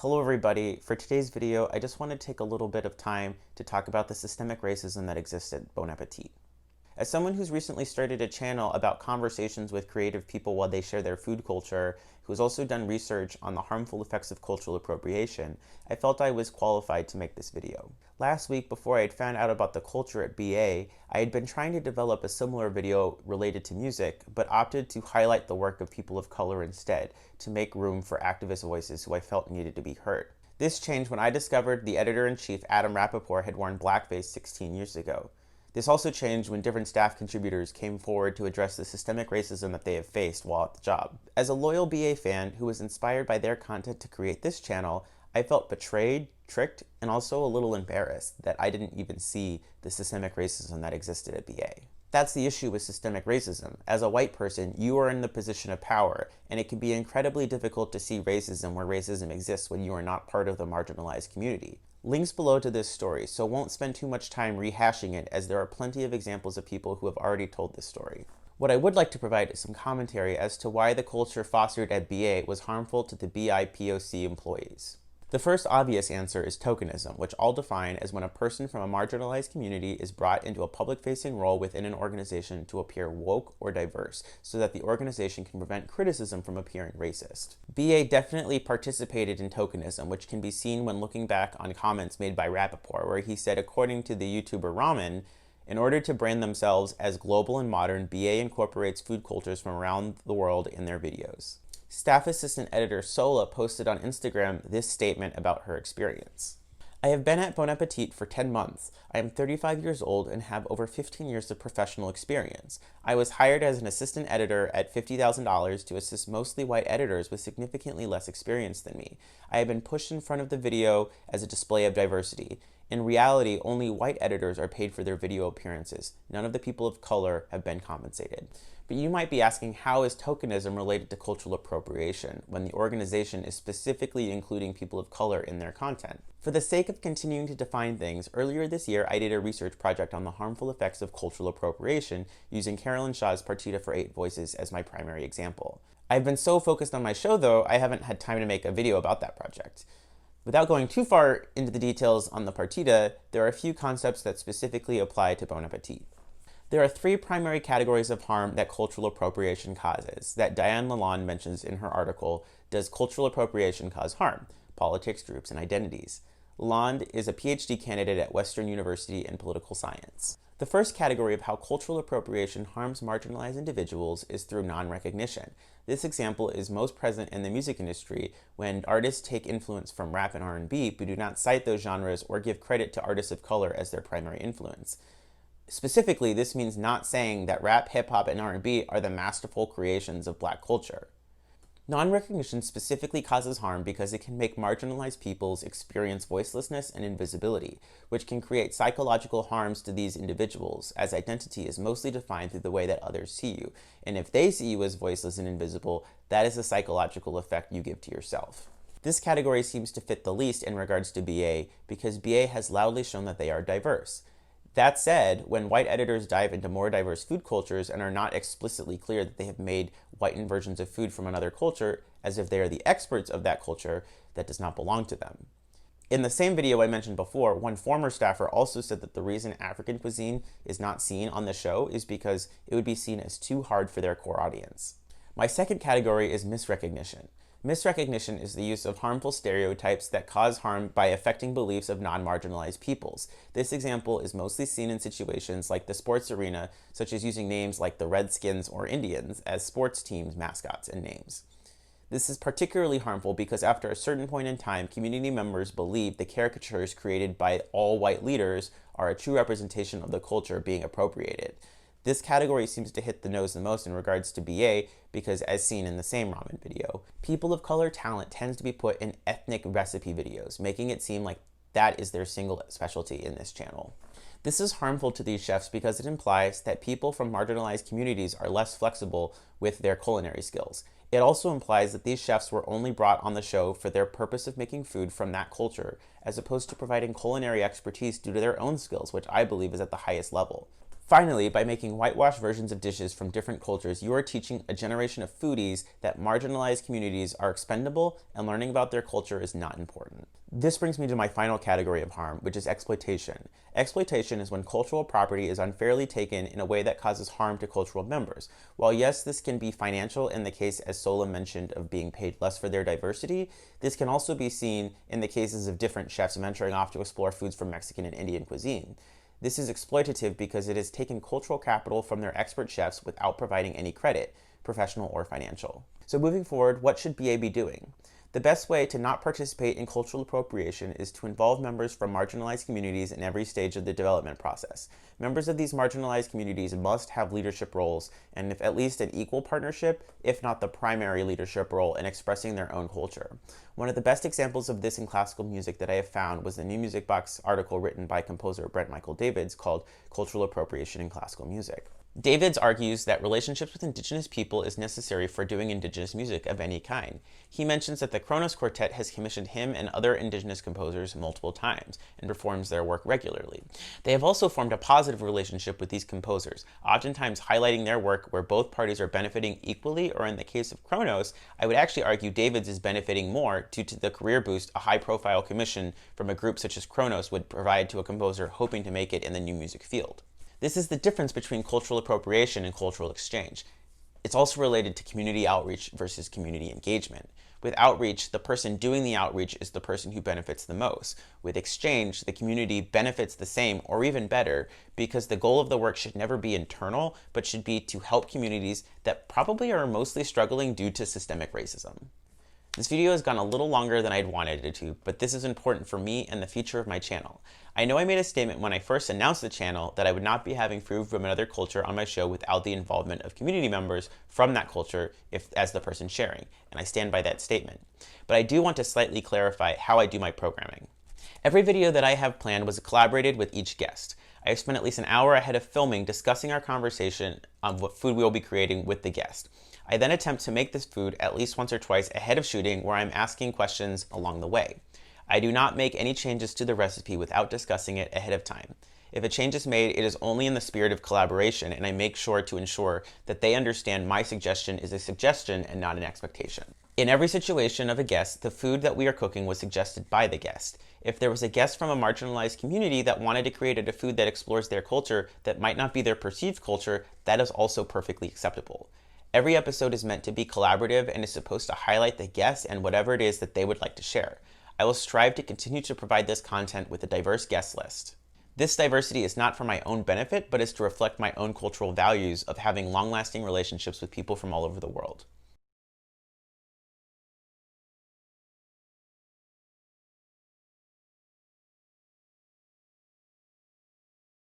Hello everybody. For today's video, I just want to take a little bit of time to talk about the systemic racism that exists at Bon Appetit. As someone who's recently started a channel about conversations with creative people while they share their food culture, who's also done research on the harmful effects of cultural appropriation, I felt I was qualified to make this video. Last week, before I had found out about the culture at BA, I had been trying to develop a similar video related to music, but opted to highlight the work of people of color instead, to make room for activist voices who I felt needed to be heard. This changed when I discovered the editor-in-chief Adam Rappaport had worn blackface 16 years ago. This also changed when different staff contributors came forward to address the systemic racism that they have faced while at the job. As a loyal BA fan who was inspired by their content to create this channel, I felt betrayed, tricked, and also a little embarrassed that I didn't even see the systemic racism that existed at BA. That's the issue with systemic racism. As a white person, you are in the position of power, and it can be incredibly difficult to see racism where racism exists when you are not part of the marginalized community. Links below to this story, so won't spend too much time rehashing it as there are plenty of examples of people who have already told this story. What I would like to provide is some commentary as to why the culture fostered at BA was harmful to the BIPOC employees. The first obvious answer is tokenism, which I'll define as when a person from a marginalized community is brought into a public-facing role within an organization to appear woke or diverse, so that the organization can prevent criticism from appearing racist. BA definitely participated in tokenism, which can be seen when looking back on comments made by Rappaport, where he said, according to the YouTuber Ramen, in order to brand themselves as global and modern, BA incorporates food cultures from around the world in their videos. Staff assistant editor Sola posted on Instagram this statement about her experience. I have been at Bon Appetit for 10 months. I am 35 years old and have over 15 years of professional experience. I was hired as an assistant editor at $50,000 to assist mostly white editors with significantly less experience than me. I have been pushed in front of the video as a display of diversity. In reality, only white editors are paid for their video appearances. None of the people of color have been compensated. But you might be asking, how is tokenism related to cultural appropriation when the organization is specifically including people of color in their content? For the sake of continuing to define things, earlier this year I did a research project on the harmful effects of cultural appropriation using Carolyn Shaw's Partita for 8 Voices as my primary example. I've been so focused on my show though, I haven't had time to make a video about that project. Without going too far into the details on the Partita, there are a few concepts that specifically apply to Bon Appetit. There are 3 primary categories of harm that cultural appropriation causes that Diane Lalonde mentions in her article, Does Cultural Appropriation Cause Harm? Politics, Groups, and Identities. Lalonde is a PhD candidate at Western University in political science. The first category of how cultural appropriation harms marginalized individuals is through non-recognition. This example is most present in the music industry when artists take influence from rap and R&B but do not cite those genres or give credit to artists of color as their primary influence. Specifically, this means not saying that rap, hip-hop, and R&B are the masterful creations of Black culture. Non-recognition specifically causes harm because it can make marginalized peoples experience voicelessness and invisibility, which can create psychological harms to these individuals, as identity is mostly defined through the way that others see you, and if they see you as voiceless and invisible, that is a psychological effect you give to yourself. This category seems to fit the least in regards to BA because BA has loudly shown that they are diverse. That said, when white editors dive into more diverse food cultures and are not explicitly clear that they have made whitened versions of food from another culture, as if they are the experts of that culture, that does not belong to them. In the same video I mentioned before, one former staffer also said that the reason African cuisine is not seen on the show is because it would be seen as too hard for their core audience. My second category is misrecognition. Misrecognition is the use of harmful stereotypes that cause harm by affecting beliefs of non-marginalized peoples. This example is mostly seen in situations like the sports arena, such as using names like the Redskins or Indians as sports teams' mascots and names. This is particularly harmful because after a certain point in time, community members believe the caricatures created by all white leaders are a true representation of the culture being appropriated. This category seems to hit the nose the most in regards to BA because, as seen in the same ramen video, people of color talent tends to be put in ethnic recipe videos, making it seem like that is their single specialty in this channel. This is harmful to these chefs because it implies that people from marginalized communities are less flexible with their culinary skills. It also implies that these chefs were only brought on the show for their purpose of making food from that culture, as opposed to providing culinary expertise due to their own skills, which I believe is at the highest level. Finally, by making whitewashed versions of dishes from different cultures, you are teaching a generation of foodies that marginalized communities are expendable and learning about their culture is not important. This brings me to my final category of harm, which is exploitation. Exploitation is when cultural property is unfairly taken in a way that causes harm to cultural members. While yes, this can be financial in the case, as Sola mentioned, of being paid less for their diversity, this can also be seen in the cases of different chefs venturing off to explore foods from Mexican and Indian cuisine. This is exploitative because it has taken cultural capital from their expert chefs without providing any credit, professional or financial. So moving forward, what should BA be doing? The best way to not participate in cultural appropriation is to involve members from marginalized communities in every stage of the development process. Members of these marginalized communities must have leadership roles, and if at least an equal partnership, if not the primary leadership role in expressing their own culture. One of the best examples of this in classical music that I have found was the New Music Box article written by composer Brent Michael Davids called Cultural Appropriation in Classical Music. Davids argues that relationships with indigenous people is necessary for doing indigenous music of any kind. He mentions that the Kronos Quartet has commissioned him and other indigenous composers multiple times and performs their work regularly. They have also formed a positive relationship with these composers, oftentimes highlighting their work where both parties are benefiting equally, or in the case of Kronos, I would actually argue Davids is benefiting more due to the career boost a high-profile commission from a group such as Kronos would provide to a composer hoping to make it in the new music field. This is the difference between cultural appropriation and cultural exchange. It's also related to community outreach versus community engagement. With outreach, the person doing the outreach is the person who benefits the most. With exchange, the community benefits the same or even better because the goal of the work should never be internal, but should be to help communities that probably are mostly struggling due to systemic racism. This video has gone a little longer than I'd wanted it to, but this is important for me and the future of my channel. I know I made a statement when I first announced the channel that I would not be having food from another culture on my show without the involvement of community members from that culture as the person sharing, and I stand by that statement. But I do want to slightly clarify how I do my programming. Every video that I have planned was collaborated with each guest. I have spent at least an hour ahead of filming discussing our conversation on what food we will be creating with the guest. I then attempt to make this food at least once or twice ahead of shooting where I'm asking questions along the way. I do not make any changes to the recipe without discussing it ahead of time. If a change is made, it is only in the spirit of collaboration, and I make sure to ensure that they understand my suggestion is a suggestion and not an expectation. In every situation of a guest, the food that we are cooking was suggested by the guest. If there was a guest from a marginalized community that wanted to create a food that explores their culture that might not be their perceived culture, that is also perfectly acceptable. Every episode is meant to be collaborative and is supposed to highlight the guest and whatever it is that they would like to share. I will strive to continue to provide this content with a diverse guest list. This diversity is not for my own benefit, but is to reflect my own cultural values of having long-lasting relationships with people from all over the world.